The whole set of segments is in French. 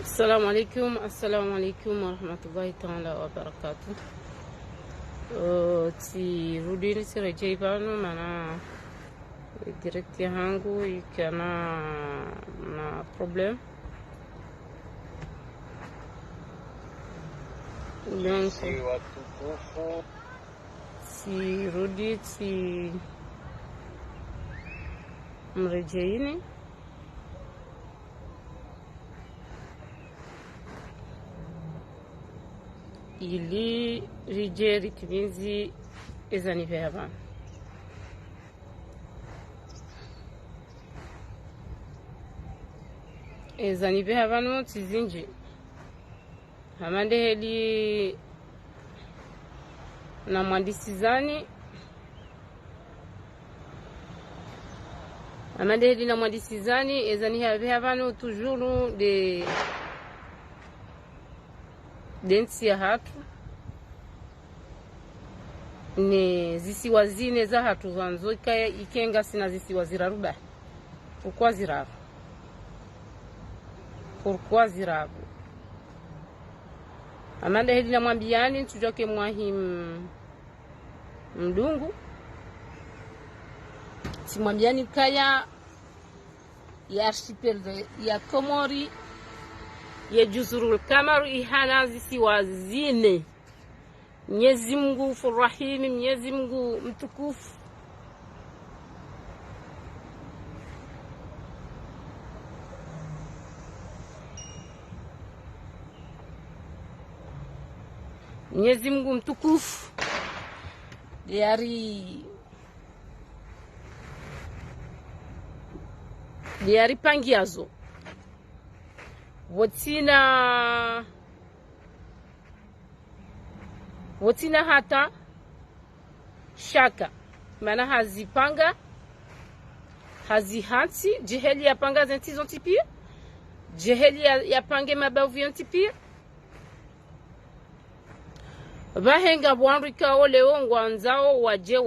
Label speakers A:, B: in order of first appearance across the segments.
A: Assalamu alaikum wa rahmatullahi ta'ala wa barakatuh. Tirudini sirejei pano maana direct yangu ikana na problem. Donc sirudi mrejeini ili rijeri timizi ezanive abantu ezanive abantu tizinji hamande heli na mwandisizani hamande heli na mwandisizani ezanive abantu toujours densi ya hatu ni zisiwa zine za hatu zanzo ikenga sina zisiwa ziraruba pourquoi zirabu amanda hedi na mwambiani tujoke mwahim mdungu si mwambiani kaya ya archipel ya Komori ya Juzurul Kamaru ihana zisiwa zine. Mwenyezi Mungu Furrahimi, Mwenyezi Mungu mtukufu Mwenyezi Mungu mtukufu diari pangiazo wotina hata shaka mana hazipanga hazihansi jeheli ya panga zentizo tipia jeheli ya pange mabavu yontipia vahenga bwanrika oleo ngwanzao waje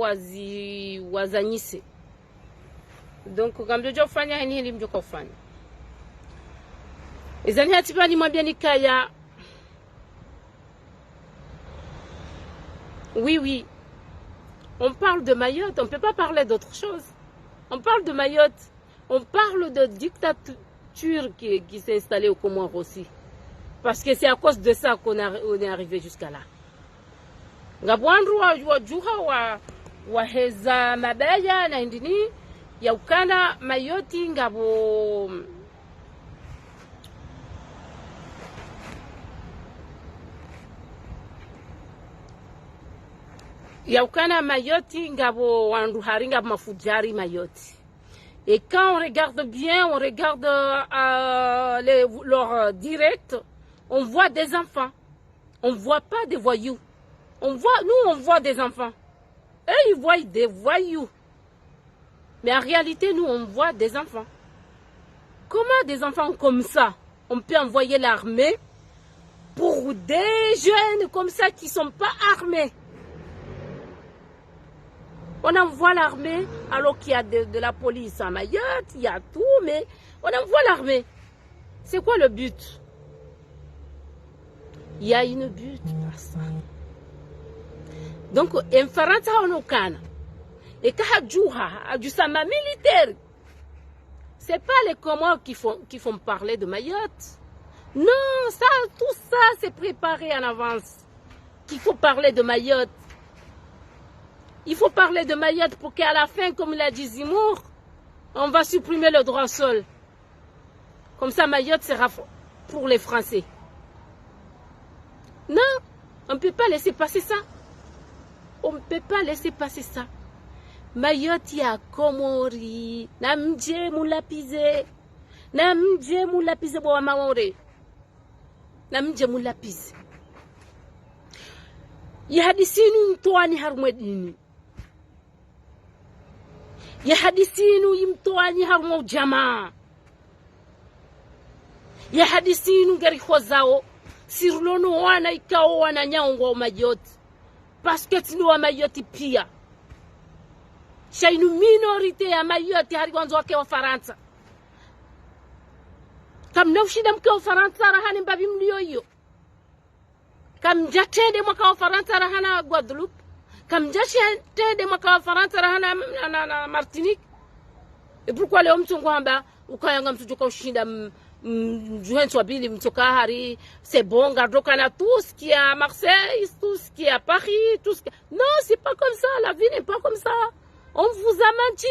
A: wazanyise donc kamjojo kufanya hili mjoka kufanya izani hatipani mwambia nikaya oui on parle de Mayotte, on peut pas parler d'autre chose. On parle de Mayotte, on parle de dictature qui s'est installée au Comores aussi, parce que c'est à cause de ça qu'on est arrivé jusqu'à là. Ngabwandu wa juha wa heza mabaya na indini ya ukana Mayotte ngabo Yaukana Mayotte ngabo wandu haringa mafujari Mayotte. Et quand on regarde bien, on regarde leur direct, on voit des enfants. On voit pas des voyous. Nous on voit des enfants. Eux ils voient des voyous. Mais en réalité nous on voit des enfants. Comment des enfants comme ça, on peut envoyer l'armée pour des jeunes comme ça qui sont pas armés? On envoie l'armée alors qu'il y a de la police à Mayotte, il y a tout, mais on envoie l'armée. C'est quoi le but? Il y a une but à ça. Donc, Infaranta Onokana, et Kahadjouha, Adjusama militaire, c'est pas les Comores qui font parler de Mayotte. Non, ça, tout ça, c'est préparé en avance. Qu'il faut parler de Mayotte. Il faut parler de Mayotte pour qu'à la fin, comme l'a dit Zemmour, on va supprimer le droit sol. Comme ça, Mayotte sera pour les Français. Non, on ne peut pas laisser passer ça. On ne peut pas laisser passer ça. Mayotte ya Komori, namje mulapize bo maore, namje mulapize. Yahadisinu mtoani harumedini. Yahadisinu yimtoani harumo jamaa. Yahadisinu gari khozao sirlono wana ikao wana nyaongo Mayotte. Parce que tinu wa Mayotte pia. Shainu minorite ya Mayotte hariwanzo wake wa Faransa. kam nawshida mke wa Faransa rahani mbabi mlioyo kam jatede mwaka wa Faransa rahana Guadeloupe kam jatede mwaka wa Faransa rahana na Martinique. Et pourquoi les hommes sont kwamba ukayanga mtujuka ushinda mjuhenso wabili mtoka hari c'est bon gardokana tout ce qui est à Marseille, tout ce qui est à Paris, tout ce qui... Non, c'est pas comme ça, la vie n'est pas comme ça. On vous a menti.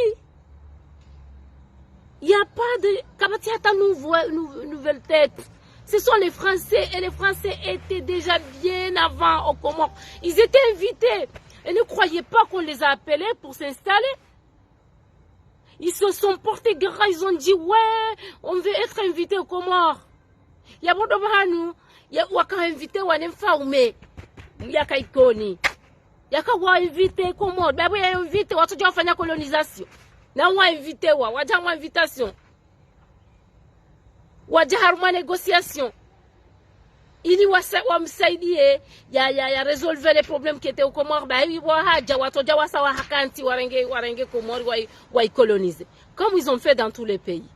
A: Il n'y a pas de Kabatiata nouvelle tête. Ce sont les Français et les Français étaient déjà bien avant au Comores. Ils étaient invités et ne croyez pas qu'on les a appelés pour s'installer. Ils se sont portés gras, ils ont dit ouais, on veut être invités aux Comores. Il y a beaucoup de gens, il y a waka invité ou un faume, il y a kaikoni, il y a quoi invité Comores. Ben oui, invité, on a déjà fait la colonisation. Na wa invité wa waja wa invitation waja haruma négociation ili wamsaidie ya résolver les problèmes qui étaient au Comores. Bah oui, wa haja watoja wasa wa hakanti warenge Comores wa coloniser comme ils ont fait dans tous les pays,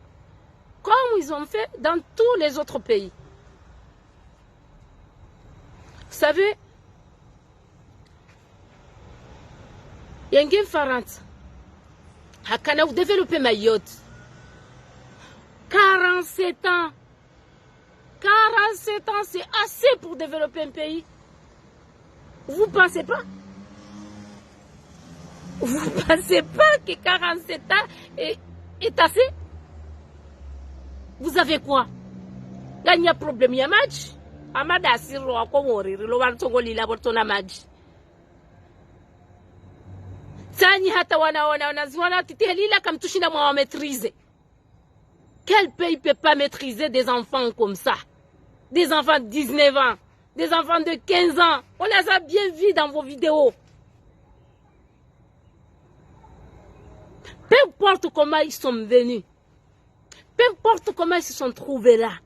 A: comme ils ont fait dans tous les autres pays. Vous savez, yengin Faransa Hakana, vous développez Mayotte. 47 ans. 47 ans, c'est assez pour développer un pays. Vous ne pensez pas? Vous ne pensez pas que 47 ans est assez? Vous avez quoi? Là, il y a problème, il y a match. Amada Siro, à quoi mourir? Le Wartongoli, la Bortona match. Tani hata wanaziwana titelila comme tushina mwa maîtriser. Quel pays peut pas maîtriser des enfants comme ça? Des enfants de 19 ans, des enfants de 15 ans. On les a bien vus dans vos vidéos. Peu importe comment ils sont venus, peu importe comment ils se sont trouvés là,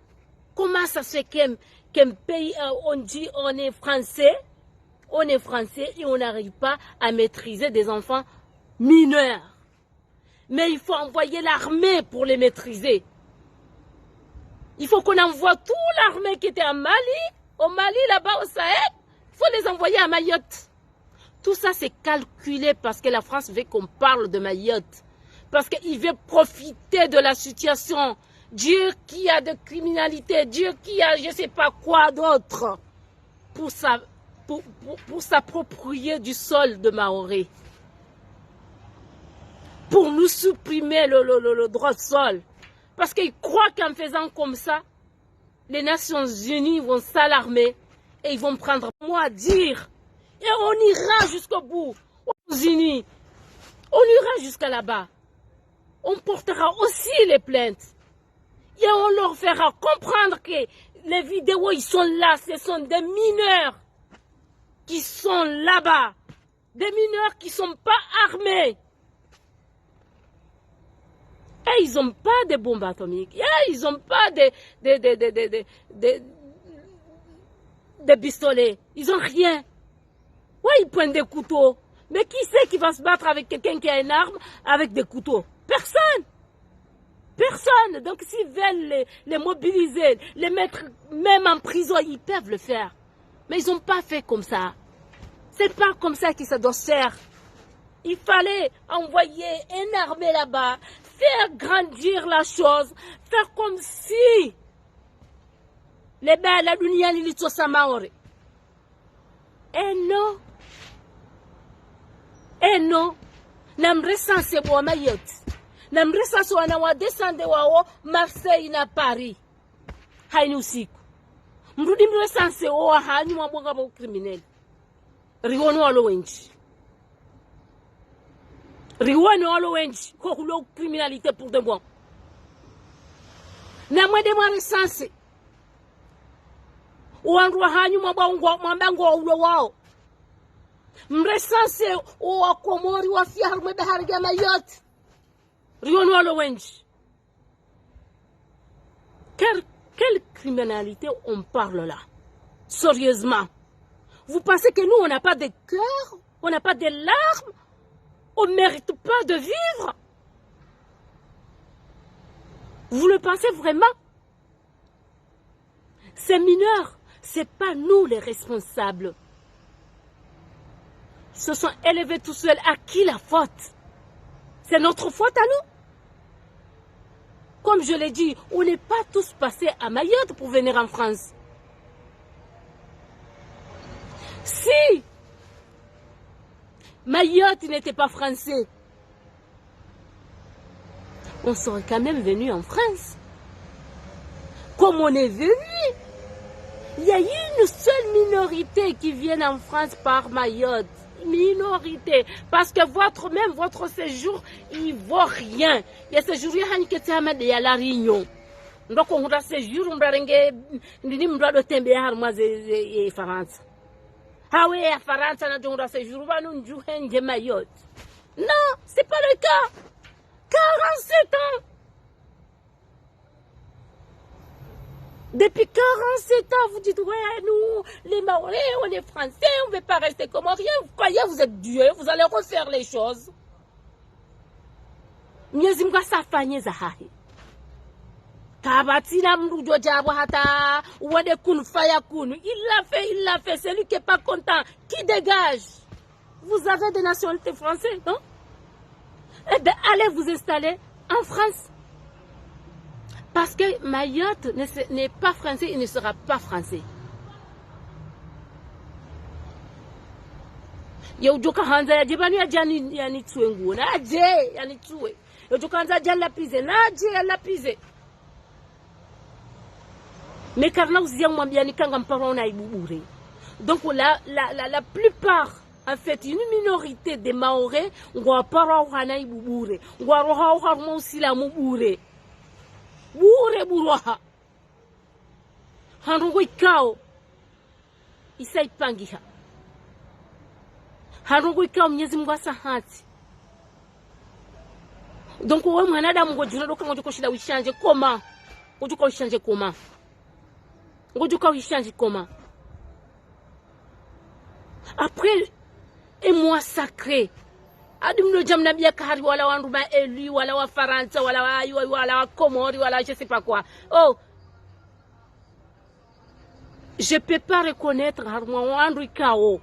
A: comment ça se fait qu'un pays, on dit on est français, et on n'arrive pas à maîtriser des enfants mineurs. Mais il faut envoyer l'armée pour les maîtriser. Il faut qu'on envoie toute l'armée qui était au Mali là-bas au Sahel. Il faut les envoyer à Mayotte. Tout ça c'est calculé parce que la France veut qu'on parle de Mayotte. Parce qu'il veut profiter de la situation. Dieu qui a de criminalité, Dieu qui a je ne sais pas quoi d'autre pour s'approprier du sol de Maoré. Pour nous supprimer le droit de sol. Parce qu'ils croient qu'en faisant comme ça, les Nations Unies vont s'alarmer et ils vont prendre moi à dire. Et on ira jusqu'au bout. Aux Unis. On ira jusqu'à là-bas. On portera aussi les plaintes. Et on leur fera comprendre que les vidéos, ils sont là. Ce sont des mineurs qui sont là-bas. Des mineurs qui ne sont pas armés. Et ils n'ont pas de bombes atomiques. Et ils n'ont pas de pistolets. Ils n'ont rien. Ouais, ils prennent des couteaux. Mais qui c'est qui va se battre avec quelqu'un qui a une arme avec des couteaux? Personne. Personne. Donc s'ils veulent les mobiliser, les mettre même en prison, ils peuvent le faire. Mais ils n'ont pas fait comme ça. C'est pas comme ça que ça doit se faire. Il fallait envoyer une armée là-bas, faire grandir la chose, faire comme si les belles la dunia lilito samaore. Et non. Et non. Namresa se bo Mayotte. Namresa so wana wa descende wao Marseille na Paris. Haini usiku. Mrudi mresa se o hanyu mabonga ba criminel. Riwono walo wenji. Riwono walo wenji ko kulo criminalité pour de bon. Na mwede mwa resanse. Uandwa hanyu mbango ulo wao. Mresanse o wakomori wa fiar me beharga Mayotte. Riwono walo wenji. Quelle criminalité on parle là? Sérieusement. Vous pensez que nous, on n'a pas de cœur? On n'a pas de larmes? On ne mérite pas de vivre? Vous le pensez vraiment? Ces mineurs, ce n'est pas nous les responsables. Ils se sont élevés tout seuls. À qui la faute? C'est notre faute à nous. Comme je l'ai dit, on n'est pas tous passés à Mayotte pour venir en France. Si Mayotte n'était pas français, on serait quand même venu en France. Comme on est venu, il y a une seule minorité qui vient en France par Mayotte. Minorité. Parce que votre séjour, il ne vaut rien. Il y a séjour, il y a la réunion. Donc, on a séjour, on a un France. Ah oui, à France, on a séjour, on a Mayotte. Non, ce n'est pas le cas. 47 ans. Depuis 47 ans, vous dites, ouais, nous, les Maoris, on est français, on ne veut pas rester comme rien. Vous croyez, vous êtes Dieu, vous allez refaire les choses. Mnyezimga safanye zahahi. Kabatina mrujo jabo hata, wade kun faya kun. Il l'a fait, celui qui n'est pas content, qui dégage. Vous avez des nationalités françaises, non? Eh bien, allez vous installer en France. Parce que Mayotte n'est pas français, il ne sera pas français. Yojoka hanza ya jibani ya jani ya nitue nguo na aje ya nitue. Yojoka hanza jani la pise na aje ya la pise. Mais karna uzia mwambia ni kanga mparo na ibubure. Donc la plupart, en fait, une minorité des Maoris, ngwa paro na ibubure. Ngwa roha harmo sila mubure. Bure buroha. Hanrugo ikao. Isai pangiha. Hanrugo ikao Mwenyezi Mungu asahati. Donc wewe mwanadamu ngojuna doka ngojiko shida wishanje koma. Ngojiko wishanje koma. Ngojiko wishanje koma. Après un mois sacré. Adimno jamna biya kahari wala wanruma élu wala wa Faransa wala wa Comori wala je sais pas quoi. Oh, je peux pas reconnaître harma wanru kao.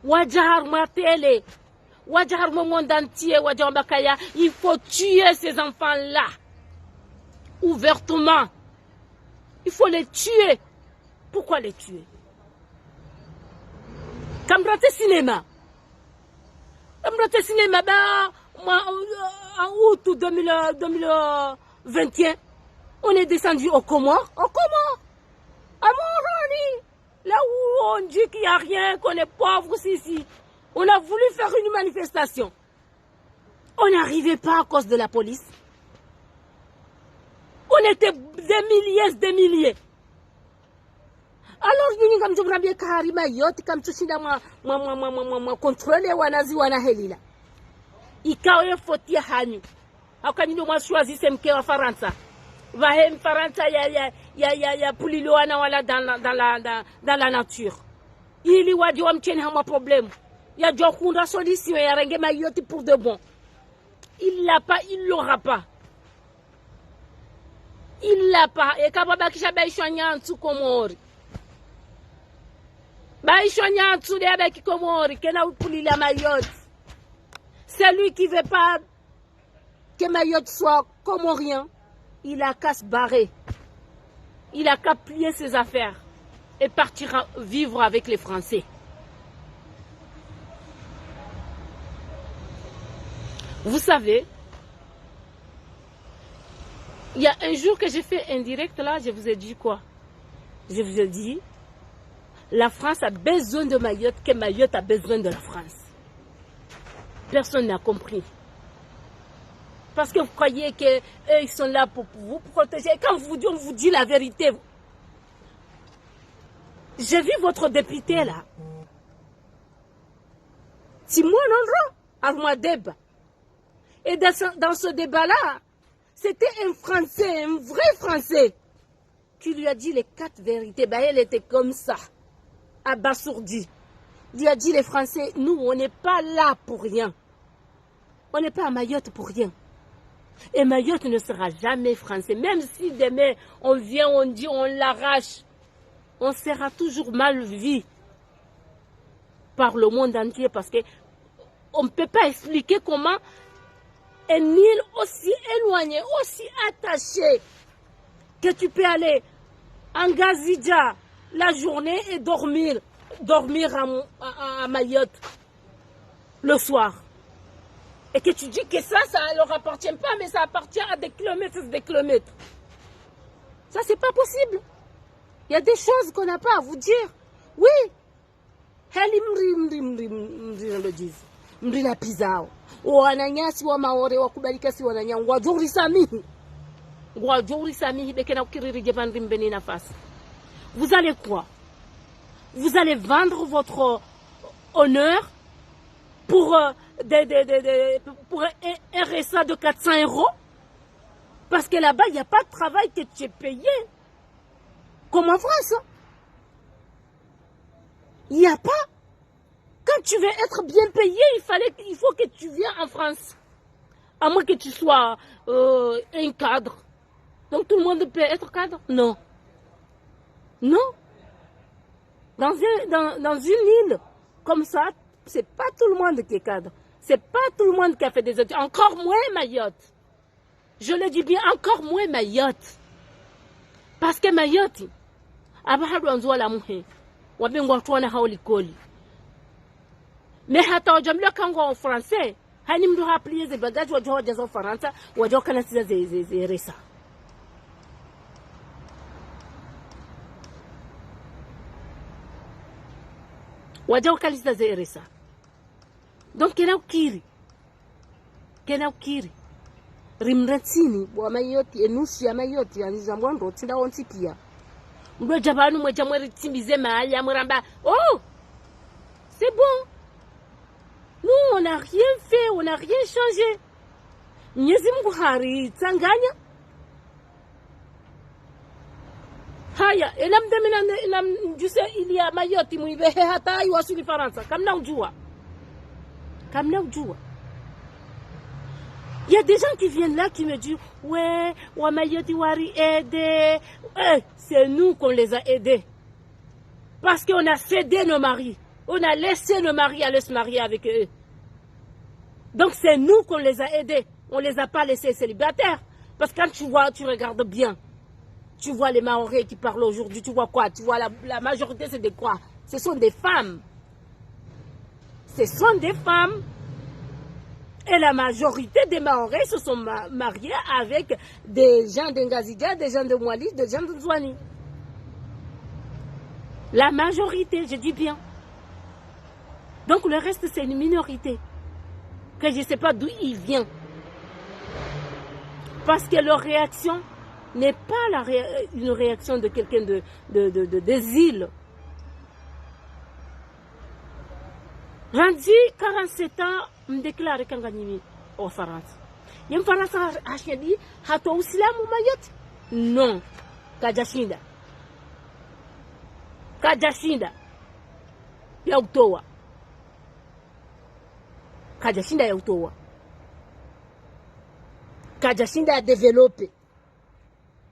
A: Waja harma télé. Waja harma monde entier waja mbakaya. Il faut tuer ces enfants-là. Ouvertement. Il faut les tuer. Pourquoi les tuer? Kambrate cinéma. Cinéma, en août 2021, on est descendu au Comores. Au Comores, à Moroni, là où on dit qu'il n'y a rien, qu'on est pauvre, ici. On a voulu faire une manifestation. On n'arrivait pas à cause de la police. On était des milliers. Alors, nous avons dit que nous avons contrôlé wana helila. Ikawe fotia hanyu. Akani ndo choisi semke wa Faransa. Vahem Faransa ya pulilo wana wala dans la nature. Ili wadi wa mcheni hama problème. Ya jwa kunda solution ya renge Mayotte pour de bon. Il l'a pas, il l'aura pas. Il l'a pas. Et kababa kisha baishwanya antu Komori. Celui qui ne veut pas que Mayotte soit comorien, il a qu'à se barrer. Il a qu'à plier ses affaires et partir vivre avec les Français. Vous savez, il y a un jour que j'ai fait un direct là, je vous ai dit quoi? Je vous ai dit, la France a besoin de Mayotte, que Mayotte a besoin de la France. Personne n'a compris. Parce que vous croyez qu'ils sont là pour vous protéger. Et quand on vous dit la vérité, j'ai vu votre député là. Simon Nondro, Armoadeb. Et dans ce débat-là, c'était un Français, un vrai Français, qui lui a dit les 4 vérités. Ben, elle était comme ça. Abasourdi. Il a dit les Français, nous, on n'est pas là pour rien. On n'est pas à Mayotte pour rien. Et Mayotte ne sera jamais français. Même si demain, on vient, on dit, on l'arrache. on sera toujours mal vu par le monde entier parce que on ne peut pas expliquer comment un île aussi éloignée, aussi attachée, que tu peux aller en Gazidja la journée et dormir à Mayotte le soir. Et que tu dis que ça ne leur appartient pas, mais ça appartient à des kilomètres et des kilomètres. Ça, c'est pas possible. Il y a des choses qu'on n'a pas à vous dire. Oui. Le disent. Mri la pizao. Wananyasi wa maore wa kubalika si wananya. Ngwajuri samihi. Ngwajuri samihi bekena ukiriri jebandri mbeni nafasi. Vous allez quoi? Vous allez vendre votre honneur pour un RSA de 400 €? Parce que là-bas, il n'y a pas de travail que tu es payé. Comme en France. Il n'y a pas. Quand tu veux être bien payé, il faut que tu viennes en France. À moins que tu sois un cadre. Donc tout le monde peut être cadre? Non. Non. Dans une île comme ça, c'est pas tout le monde qui est cadre. C'est pas tout le monde qui a fait des études. Encore moins Mayotte. Je le dis bien, encore moins Mayotte. Parce que Mayotte, abahadu anzua la muhe, wabengwa tuwana haoli koli. Mais hata wajamlia kango en français, hani mdu haplie ze bagage wajoha jazo Faransa, wajoha kanasiza ze resa. Wajoha kanasiza ze resa. Donc kena ukiri. Rimratsini wa Mayoti enusu ya Mayoti anizambwa ndo tinda onti pia. Mwe jabanu mwe jamwe timbize mahali ya muramba. Oh! C'est bon. Nous on n'a rien fait, on n'a rien changé. Mwenyezi Mungu haritanganya. Haya, elamdemina juse ili ya Mayoti muibehe hata iwasuli Faransa. Kamna ujua. Il y a des gens qui viennent là qui me disent ouais, Wamayoti Wari aidé. C'est nous qu'on les a aidés. Parce qu'on a cédé nos maris. On a laissé nos maris aller se marier avec eux. Donc c'est nous qu'on les a aidés. On ne les a pas laissés célibataires. Parce que quand tu vois, tu regardes bien. Tu vois les Maorais qui parlent aujourd'hui. Tu vois quoi? Tu vois la majorité, c'est de quoi? Ce sont des femmes. Ce sont des femmes. Et la majorité des Maorais se sont mariés avec des gens d'Ngazidja, des gens de Mwali, des gens de Zouani. La majorité, je dis bien. Donc le reste, c'est une minorité. Que je ne sais pas d'où il vient. Parce que leur réaction n'est pas une réaction de quelqu'un des îles. Rendu 47 ans, me déclare Kanganyimi au France. Yem France a chedi, hato usilamu Mayotte? Non. Kajashinda. Ya utowa. Kajashinda ya utowa. Kajashinda a développé.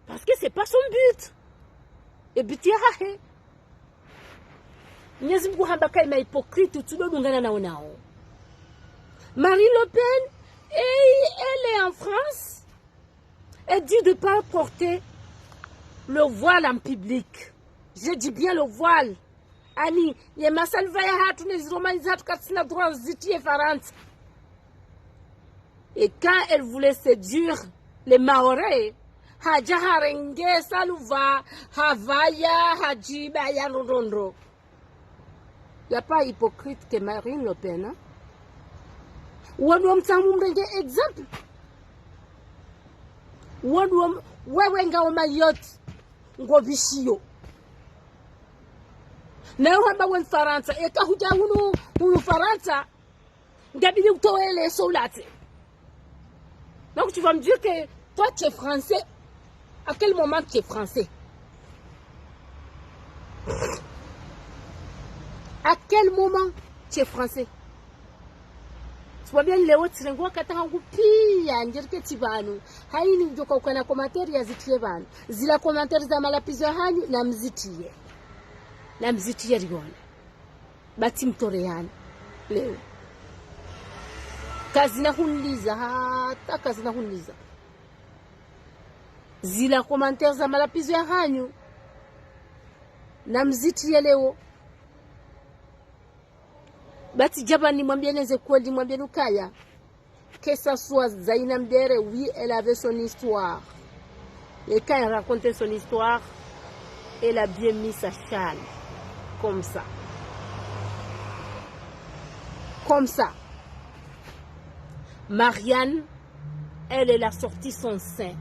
A: Parce que c'est pas son but. Et but yahe. Mwenyezi Mungu hambaka ima hypocrite tulodungana nao. Marine Le Pen, elle est en France. Elle dit de ne pas porter le voile en public. Je dis bien le voile. Ani, ye masalvaya hatu ne romaniza hatu katsina droit zitie Faransa. Et quand elle voulait séduire les Maorais, haja harenge saluva, havaya, hajiba ya rondo. Il n'y a pas hypocrite que Marine Le Pen. Hein? Wadou mtamu mrenge exemple. Wadou wewe nga Mayotte ngo bishiyo. Na wamba wen Faransa e ka huja hunu Faransa ngabili utowele solate. Donc tu vas me dire que toi tu es français. À quel moment tu es français? À quel moment tu es français? Tu vois bien les autres, c'est katanga pia njirke tibanu. Haini njoka ukana commentaire ya zitie banu. Zila commentaire za malapizo hani na mzitie. na mziti yaliona bati mtoreana leo kazi na hunliza hata kazi na hunliza zila commentaires za malapizo ya hanyu na mziti ya leo bati jabani mwambie neze kweli mwambie nukaya que ça soit Zaina Mdere, oui, elle avait son histoire. Et quand elle racontait son histoire, elle a bien mis sa châle. Comme ça. Comme ça. Marianne, elle a sorti son sein.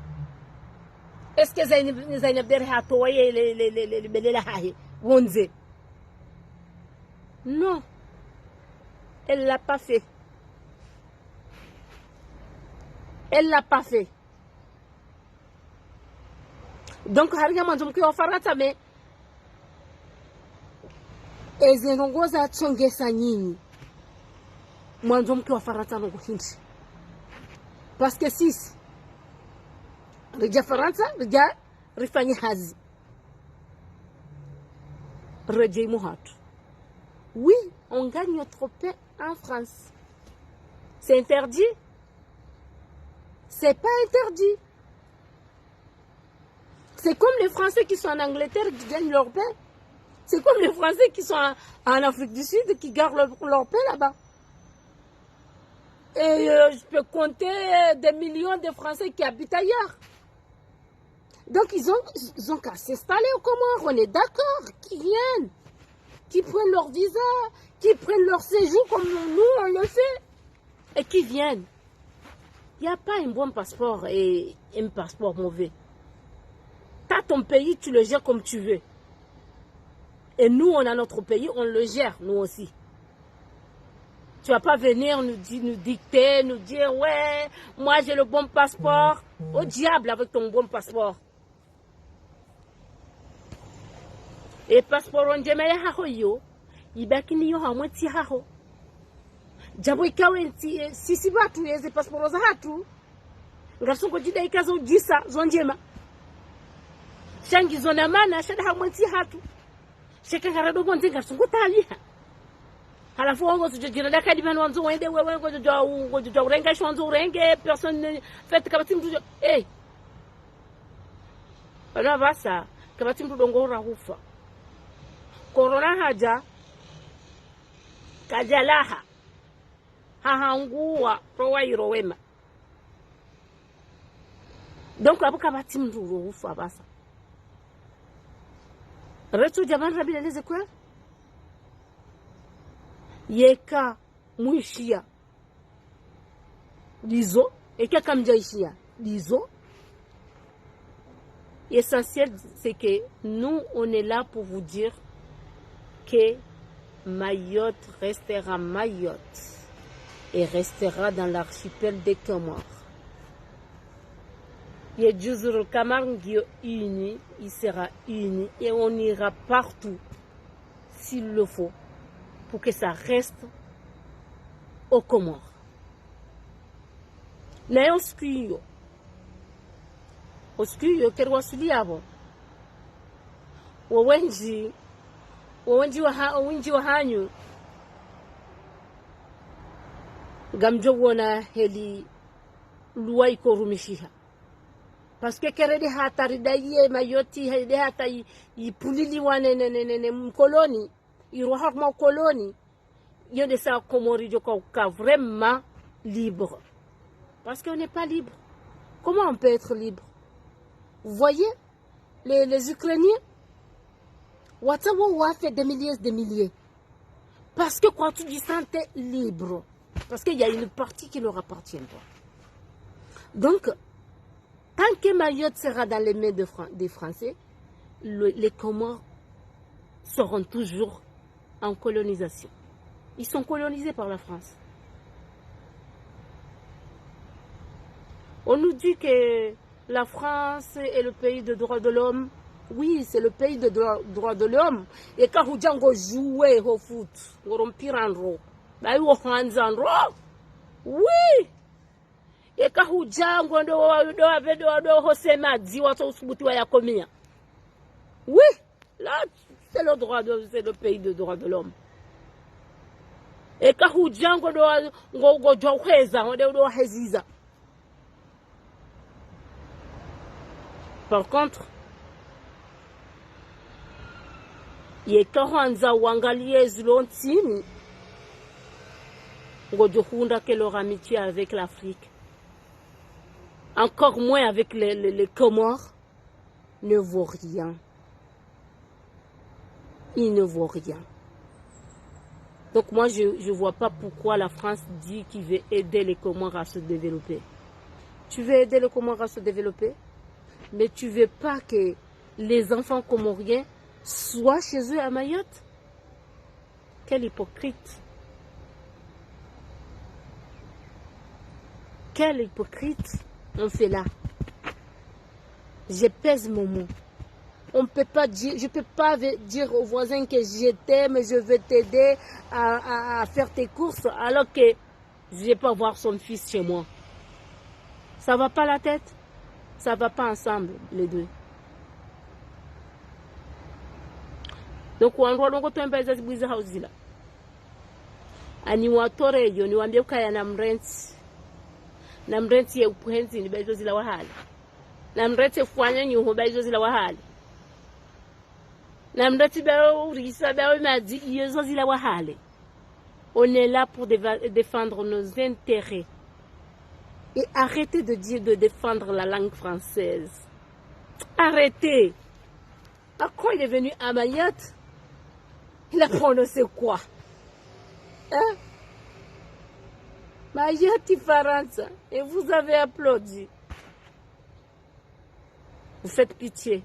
A: Est-ce que Zaina Mdere a toyé les Wonze? Non. Elle ne l'a pas fait. Elle l'a pas fait. Donc, hariga mwanzo mke wa Faransa me ezenongoza tsongesa nyinyi. Mwanzo mke wa Faransa no kuhinji. Parce que si rija Faransa, rija rifanye hazi. Rejei muhatu. Oui, on gagne notre pain en France. C'est interdit? C'est pas interdit. C'est comme les Français qui sont en Angleterre qui gagnent leur pain. C'est comme les Français qui sont en Afrique du Sud qui gardent leur pain là-bas. Et je peux compter des millions de Français qui habitent ailleurs. Donc ils ont qu'à s'installer au Comores, on est d'accord, qui viennent, qui prennent leur visa, qui prennent leur séjour comme nous on le fait, et qui viennent. Il n'y a pas un bon passeport et un passeport mauvais. Tu as ton pays, tu le gères comme tu veux. Et nous, on a notre pays, on le gère, nous aussi. Tu ne vas pas venir nous dicter, nous dire, ouais, moi j'ai le bon passeport. Au diable avec ton bon passeport. Et passeport, on dit, mais il y a un Jabo ikawe sisi batu yeze pasiporo za hatu ngasungo jida ikazo jisa zonjema shangi zona mana shada hamwensi hatu sheka garado gonze ngasungo taliha halafu wango sujira dakadi bana wanzo wende wewe ngojo urenga shwanzo urenge personne fait kabati mtu bana basa kabati mtu dongora hufa corona haja kajalaha hahangua rowa irowema donc abuka bati mnduro ufa basa retu jamani rabila leze kwa yeka muishia dizo eka kamjaishia dizo. L'essentiel c'est que nous on est là pour vous dire que Mayotte restera Mayotte et restera dans l'archipel des Comores. Il y a le Camargue uni, il sera uni et on ira partout s'il le faut pour que ça reste aux Comores. Na oskuyo kerwa suliabo wawenji wa hanyu gamjo wona heli luwai korumishiha parce que kerede hatari daye mayoti hede hata ipulili wane mkoloni iroha ma koloni yode sa Comori joko ka vraiment libre parce qu'on n'est pas libre. Comment on peut être libre? Vous voyez les Ukrainiens Watawa fait des milliers parce que quand tu dis ça t'es libre. Parce qu'il y a une partie qui leur appartient pas. Donc, tant que Mayotte sera dans les mains des Français, les Comores seront toujours en colonisation. Ils sont colonisés par la France. On nous dit que la France est le pays de droits de l'homme. Oui, c'est le pays de droits de l'homme. Et quand vous jouez au foot, vous rompirez oui. Et quand vous oui, là, C'est le pays de droit de l'homme. Et quand vous dites par contre, il y a leur amitié avec l'Afrique, encore moins avec les Comores, ne vaut rien. Il ne vaut rien. Donc moi, je ne vois pas pourquoi la France dit qu'il veut aider les Comores à se développer. Tu veux aider les Comores à se développer, mais tu ne veux pas que les enfants comoriens soient chez eux à Mayotte? Quel hypocrite! Quel hypocrite on fait là? Je pèse mon mot. On peut pas dire, je ne peux pas dire aux voisins que je t'aime, je veux t'aider à faire tes courses, alors que je ne vais pas voir son fils chez moi. Ça ne va pas la tête? Ça ne va pas ensemble, les deux. Donc, on va donc tomber à Zibuiza Hausila. Aniwatore yo ni wambie kaya na mrenti ya upuhenzi ni baizo zila wahali. Na mrenti fwanya nyuho baizo zila wahali. Na mrenti bao urisa bao madi yezo zila wahali. On est là pour défendre nos intérêts. Et arrêtez de dire de défendre la langue française. Arrêtez. Quand il est venu à Mayotte, il a prononcé quoi? Hein? Mayotte France. Et vous avez applaudi. Vous faites pitié.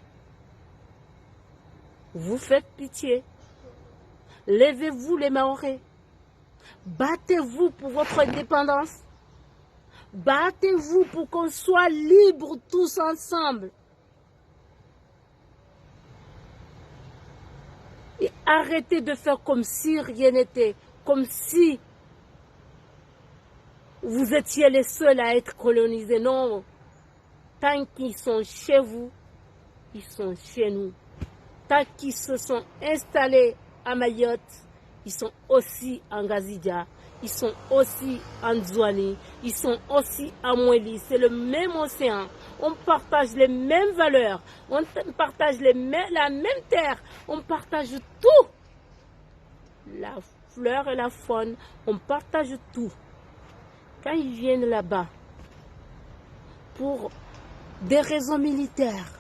A: Vous faites pitié. Levez-vous les Mahorais. Battez-vous pour votre indépendance. Battez-vous pour qu'on soit libres tous ensemble. Et arrêtez de faire comme si rien n'était, comme si vous étiez les seuls à être colonisés. Non, tant qu'ils sont chez vous, ils sont chez nous. Tant qu'ils se sont installés à Mayotte, ils sont aussi en Gazidja, ils sont aussi en Zouani, ils sont aussi à Moueli. C'est le même océan. On partage les mêmes valeurs, on partage la même terre, on partage tout. La fleur et la faune, on partage tout. Quand ils viennent là-bas, pour des raisons militaires,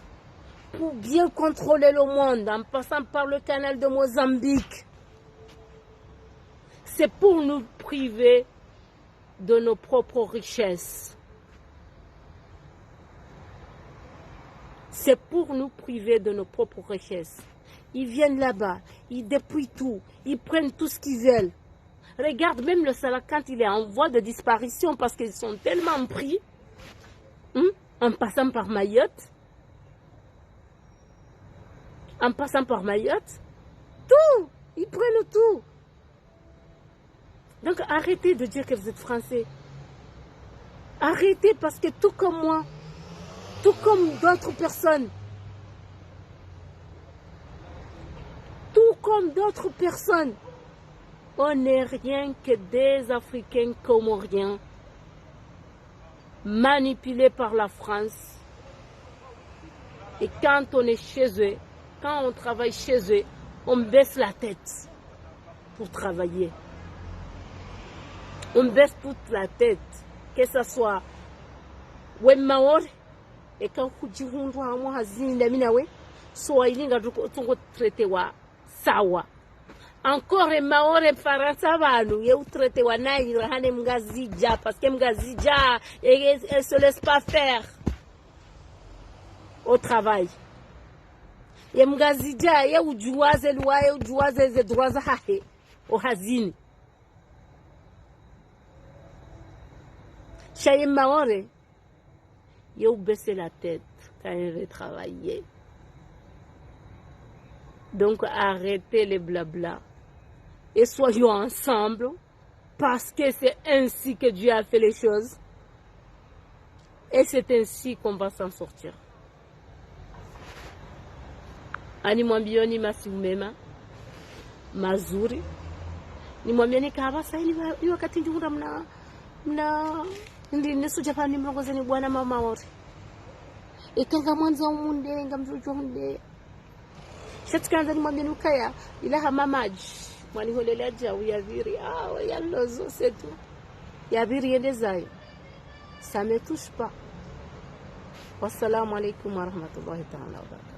A: pour bien contrôler le monde, en passant par le canal de Mozambique, c'est pour nous priver de nos propres richesses. C'est pour nous priver de nos propres richesses. Ils viennent là-bas, ils dépouillent tout, ils prennent tout ce qu'ils veulent. Regarde, même le Salah, quand il est en voie de disparition, parce qu'ils sont tellement pris, en passant par Mayotte, tout, ils prennent tout. Donc arrêtez de dire que vous êtes français. Arrêtez, parce que tout comme moi, tout comme d'autres personnes, on n'est rien que des Africains comoriens manipulés par la France. Et quand on est chez eux, quand on travaille chez eux, on baisse la tête pour travailler. On baisse toute la tête, que ce soit Wemaor, et quand vous dites soit il y a traité wa sawa. Encore et Maor et Faransa Vanou, il y a traité wa naïra, hane mgazija, parce que mgazija, elle se laisse pas faire au travail. Et mgazija, il y a ujuaze loi, il y a ujuaze droits hahe, au hazini. Chaye Maore, il y a baissé la tête quand il veut travailler. Donc arrêtez les blabla et soyons ensemble, parce que c'est ainsi que Dieu a fait les choses et c'est ainsi qu'on va s'en sortir. animwambioni masiumema mazuri, nimwambieni kawa sasa ni wakati njura mna ndi nesu Japani mrongozeni bwana mama wote ikanga mwanza umunde ngamjujo hunde shatkanza nimwambieni ukaya ilaha mamaji mwani holela jau yaviri yallozo setu yaviri yendezayo ça me touche pas. Wassalamu alaikum wa rahmatullahi ta'ala wa barakatuh.